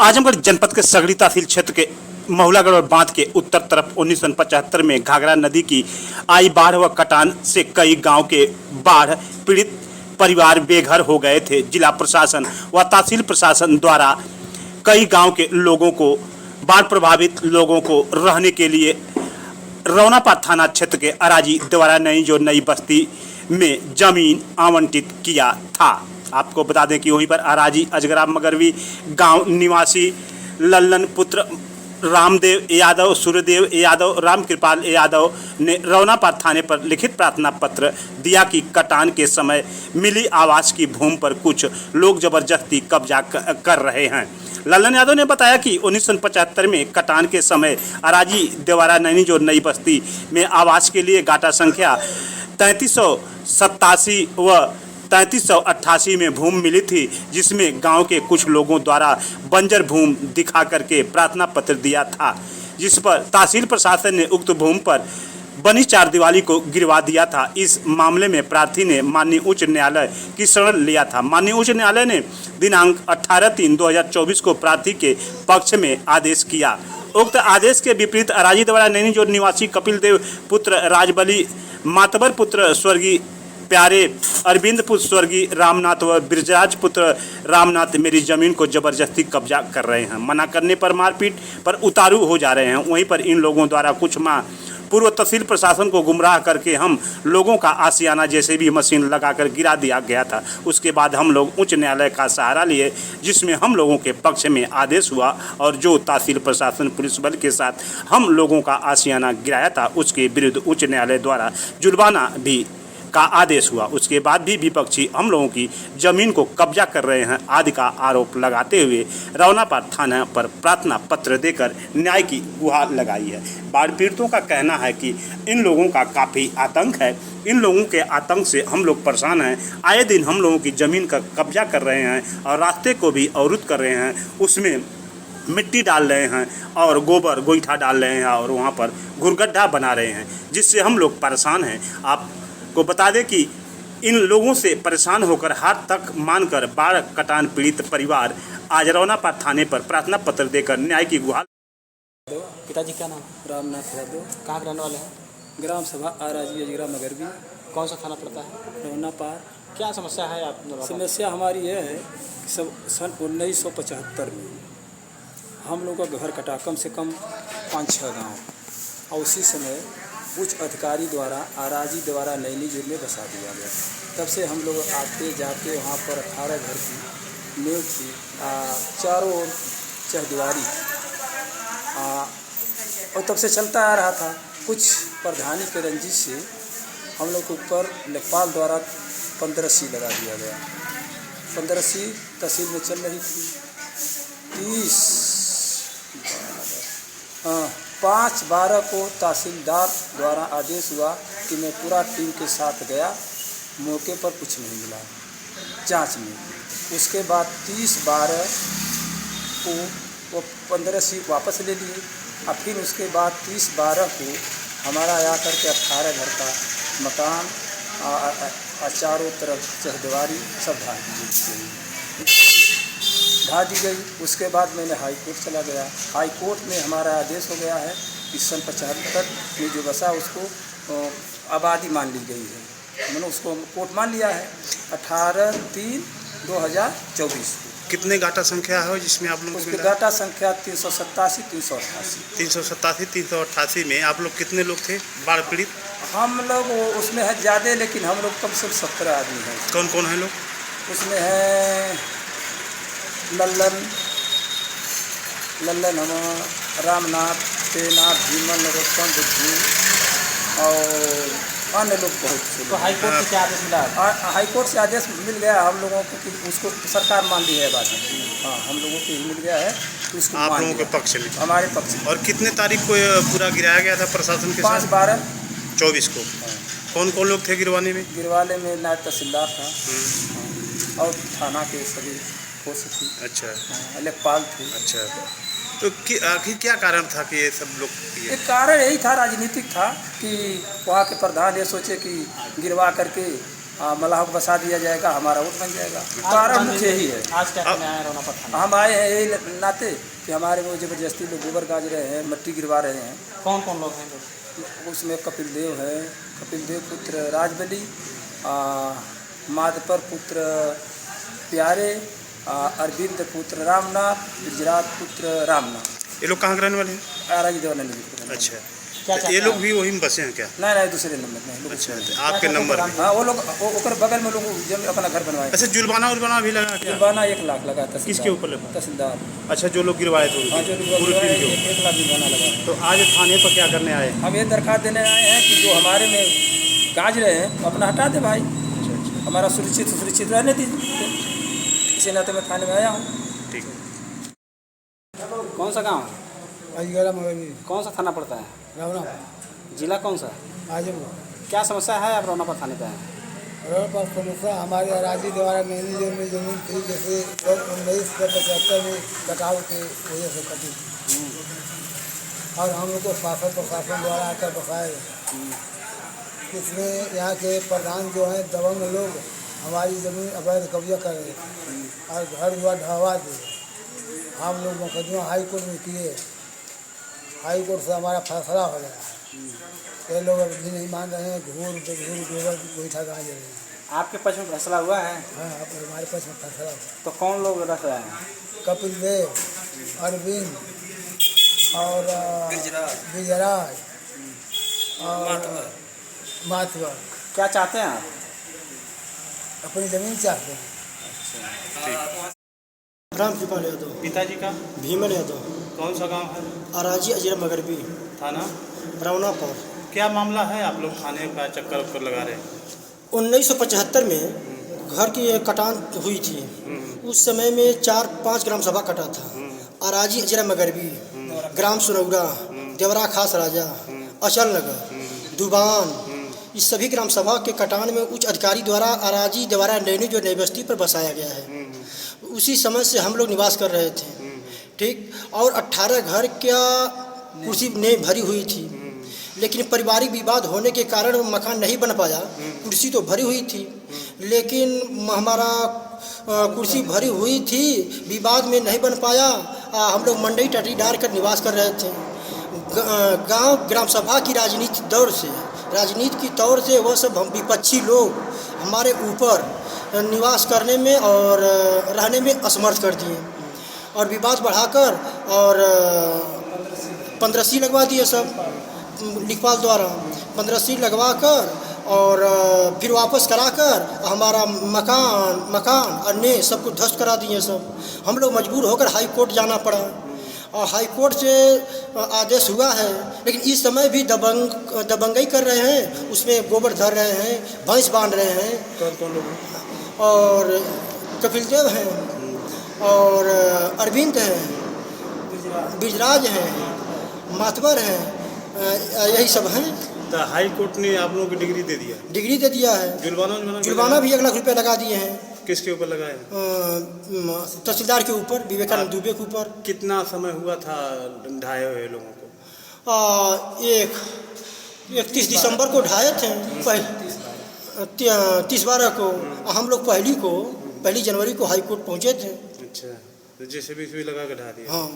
आजमगढ़ जनपद के सगड़ी तहसील क्षेत्र के महुलागढ़ और बांध के उत्तर तरफ 1975 में घाघरा नदी की आई बाढ़ व कटान से कई गांव के बाढ़ पीड़ित परिवार बेघर हो गए थे। जिला प्रशासन व तहसील प्रशासन द्वारा कई गांव के लोगों को, बाढ़ प्रभावित लोगों को रहने के लिए रौनापार थाना क्षेत्र के अराजी द्वारा नई बस्ती में जमीन आवंटित किया था। आपको बता दें कि वहीं पर अराजी अजगरा मगरवी गांव निवासी लल्लन पुत्र रामदेव यादव, सूर्यदेव यादव, रामकृपाल यादव ने रौनापार थाने पर लिखित प्रार्थना पत्र दिया कि कटान के समय मिली आवास की भूमि पर कुछ लोग जबरदस्ती कब्जा कर रहे हैं। लल्लन यादव ने बताया कि 1975 में कटान के समय अराजी द्वारा नई बस्ती में आवास के लिए गाटा संख्या 3387 व 3388 में भूमि मिली थी, जिसमें गांव के कुछ लोगों द्वारा बंजर भूमि दिखा करके प्रार्थना पत्र दिया था, जिस पर तहसील प्रशासन ने उक्त भूमि पर बनी चारदीवारी को गिरवा दिया था। इस मामले में प्रार्थी ने माननीय उच्च न्यायालय की शरण लिया था। माननीय उच्च न्यायालय ने दिनांक 18/3/2024 को प्रार्थी के पक्ष में आदेश किया। उक्त आदेश के विपरीत अराजी द्वारा नैनी जोड़ निवासी कपिल देव पुत्र राजबली, मातबर पुत्र स्वर्गीय प्यारे, अरविंद पुत्र स्वर्गीय रामनाथ व ब्रिजराज पुत्र रामनाथ मेरी जमीन को जबरदस्ती कब्जा कर रहे हैं। मना करने पर मारपीट पर उतारू हो जा रहे हैं। वहीं पर इन लोगों द्वारा कुछ माह पूर्व तहसील प्रशासन को गुमराह करके हम लोगों का आशियाना जैसे भी मशीन लगाकर गिरा दिया गया था। उसके बाद हम लोग उच्च न्यायालय का सहारा लिए, जिसमें हम लोगों के पक्ष में आदेश हुआ और जो तहसील प्रशासन पुलिस बल के साथ हम लोगों का आशियाना गिराया था, उसके विरुद्ध उच्च न्यायालय द्वारा जुर्माना भी का आदेश हुआ। उसके बाद भी विपक्षी हम लोगों की जमीन को कब्जा कर रहे हैं आदि का आरोप लगाते हुए रौनापार थाना पर प्रार्थना पत्र देकर न्याय की गुहार लगाई है। बाढ़ पीड़ितों का कहना है कि इन लोगों का काफ़ी आतंक है। इन लोगों के आतंक से हम लोग परेशान हैं। आए दिन हम लोगों की ज़मीन का कब्जा कर रहे हैं और रास्ते को भी अवरुद्ध कर रहे हैं। उसमें मिट्टी डाल रहे हैं और गोबर गोईठा डाल रहे हैं और वहाँ पर घुरगड्ढा बना रहे हैं, जिससे हम लोग परेशान हैं। आप को बता दें कि इन लोगों से परेशान होकर हाथ तक मानकर बाढ़ कटान पीड़ित परिवार आज रौनापार थाने पर प्रार्थना पत्र देकर न्याय की गुहार। पिताजी का नाम? रामनाथ यादव। कहाँ के रहने वाले हैं? ग्राम सभा अराजी अजगरा मगरवी। कौन सा थाना पड़ता है? रौनापार। क्या समस्या है आप? समस्या हमारी यह है कि सब सन 1975 में हम लोग का घर कटा, कम से कम 5-6 गाँव, और उसी समय उच्च अधिकारी द्वारा अराजी द्वारा नैनी जेल में बसा दिया गया। तब से हम लोग आते जाते वहाँ पर 18 घर की नींव थी, चारों ओर चहदीवारी थी, और तब से चलता आ रहा था। कुछ प्रधानी के रंजिश से हम लोग के ऊपर लेखपाल द्वारा 15C लगा दिया गया। 15C तहसील में चल रही थी। 5/12 को तहसीलदार द्वारा आदेश हुआ कि मैं पूरा टीम के साथ गया, मौके पर कुछ नहीं मिला जांच में। उसके बाद 30/12 को वो 15C वापस ले लिए, और फिर उसके बाद 30/12 को हमारा आकर के 18 घर का मकान चारों तरफ चहदीवारी सब ढा दी गई। उसके बाद मैंने हाई कोर्ट चला गया। हाई कोर्ट में हमारा आदेश हो गया है कि सन 75 में जो बसा उसको आबादी मान ली गई है। मैंने उसको कोर्ट मान लिया है 18/3/2024 को। कितने गाटा संख्या है जिसमें आप लोग? उसकी गाटा संख्या 387 387 388 में आप लोग कितने लोग थे बाढ़ पीड़ित? हम लोग उसमें है ज़्यादा, लेकिन हम लोग कम से कम 17 आदमी हैं। कौन कौन है लोग उसमें? है लल्लन हम, रामनाथ, तेनाथ, भीमन, रोशन, बुद्धू और अन्य लोग बहुत से। तो हाई कोर्ट से क्या आदेश मिला? हाई कोर्ट से आदेश मिल गया हम लोगों को कि उसको सरकार मान ली है। बात हाँ, हम लोगों को मिल गया है तो उसको आप लोगों के पक्ष में? हमारे पक्ष में। और कितने तारीख को पूरा गिराया गया था प्रशासन के साथ? 5/12/24 को। कौन कौन लोग थे गिरवाने में? गिरवाने में नायब तहसीलदार था और थाना के सभी हो थी। अच्छा। लेखपाल थे। अच्छा, तो आखिर क्या कारण था कि ये सब लोग? एक कारण यही था, राजनीतिक था, कि वहाँ के प्रधान ये सोचे कि गिरवा करके मलाह को बसा दिया जाएगा, हमारा वोट बन जाएगा। कारण मुख्य यही है। आज क्या करने आए रौनापत थाना? हम आए हैं यही नाते कि हमारे वो ज़बरदस्ती लोग गोबर गाज रहे हैं, मिट्टी गिरवा रहे हैं। कौन कौन लोग हैं लोग? उसमें कपिल देव है, कपिल देव पुत्र राजबली, माधपर पुत्र प्यारे, अरविंद पुत्र रामनाथ, गुजरात पुत्र रामनाथ। ये लोग कहाँ के रहने वाले हैं? आराजी देवानंद जी। अच्छा, क्या तो चाहते ये लोग हैं? भी वहीं में बसे हैं क्या? नहीं दूसरे नंबर में लोग। अच्छा, तो आपके नंबर में? हाँ, वो लोग ओकर बगल में लोग जब अपना घर बनवाए। अच्छा, जुर्माना भी लगा क्या? जुर्माना 1 लाख लगा था। किसके ऊपर लगा? तहसीलदार। अच्छा, जो लोग गिरवाए थे हाँ, जो पूरे लोग टीम के ऊपर। 1 लाख जुर्माना लगा। तो आज थाने पर क्या करने आए? हम ये दरखास्त देने आए हैं कि जो हमारे में गाज रहे हैं अपना हटा दे भाई, अच्छा, हमारा सुरक्षित रहने दीजिए। इसी नाते मैं थाने में आया हूँ। ठीक है। कौन सा गाँव है? अजगरा मगरबी कौन सा थाना पड़ता है? रावणा जिला कौन सा? आजमगढ़। क्या समस्या है आप रौनापत थाने पे आए? रोड पर समस्या हमारे अराजी द्वारा नैनी जोन में जमीन थी, जैसे 1975 में कटाव के वजह से कटी, और हम लोग को शासन प्रशासन द्वारा आकर बसाया गया। इसमें यहाँ के प्रधान जो हैं दबंग लोग हमारी ज़मीन अवैध कब्जा कर रहे और घर द्वार ढहवा दिए। हम लोग मुकदमा हाई कोर्ट में किए, हाई कोर्ट से हमारा फैसला हो गया। ये लोग अभी नहीं मान रहे हैं, घूर गोबर गोईठा गाँज रहे हैं। आपके पक्ष में फैसला हुआ है? हाँ, अब हमारे पास में फैसला हुआ। तो कौन लोग रह रहे हैं? कपिल देव, अरविंद और विजयराज और माथवर क्या चाहते हैं आप? अपनी ज़मीन चाहते हैं। राम कृपाल यादव। पिताजी का? भीमन यादव। कौन सा गांव है? अराजी अजरा मगरबी, थाना? रावना पर। क्या मामला है, आप लोग थाने का चक्कर उक्कर लगा रहे हैं? 1975 में घर की एक कटान हुई थी। उस समय में 4-5 ग्राम सभा कटा था। अराजी अजरा मगरबी, ग्राम सुनौरा, देवरा खास राजा, अचल नगर, दुबान, इस सभी ग्राम सभा के कटान में उच्च अधिकारी द्वारा अराजी देवरा नैनी जो नई बस्ती पर बसाया गया है, उसी समय से हम लोग निवास कर रहे थे। ठीक, और 18 घर क्या कुर्सी ने भरी हुई थी, लेकिन पारिवारिक विवाद होने के कारण वो मकान नहीं बन पाया। कुर्सी तो भरी हुई थी, लेकिन हमारा कुर्सी भरी हुई थी, विवाद में नहीं बन पाया। हम लोग मंडई टटी डाल कर निवास कर रहे थे। गांव ग्राम सभा की राजनीति की तौर से वह सब हम विपक्षी लोग हमारे ऊपर निवास करने में और रहने में असमर्थ कर दिए, और विवाद बढ़ाकर और 15C लगवा दिए सब लिखपाल द्वारा। 15C लगवा कर और फिर वापस कराकर हमारा मकान अन्य सबको ध्वस्त करा दिए सब। हम लोग मजबूर होकर हाई कोर्ट जाना पड़ा, और हाई कोर्ट से आदेश हुआ है, लेकिन इस समय भी दबंगई कर रहे हैं, उसमें गोबर धर रहे हैं, भैंस बांध रहे हैं। कौन लोग? और कपिल देव हैं, और अरविंद हैं, बिजराज हैं, मातवर हैं, यही सब हैं। तो हाई कोर्ट ने आप लोगों को डिग्री दे दिया? डिग्री दे दिया है। जुर्माना भी 1 लाख रुपये लगा दिए हैं। किसके ऊपर लगाए? तहसीलदार के ऊपर, विवेकानंद दुबे के ऊपर। कितना समय हुआ था ढाए हुए लोगों को? 31 दिसंबर को ढाए थे, 30/12 को। हम लोग पहली जनवरी को हाई कोर्ट पहुँचे थे। अच्छा, तो जैसे भी लगा के ढा दिया? हाँ।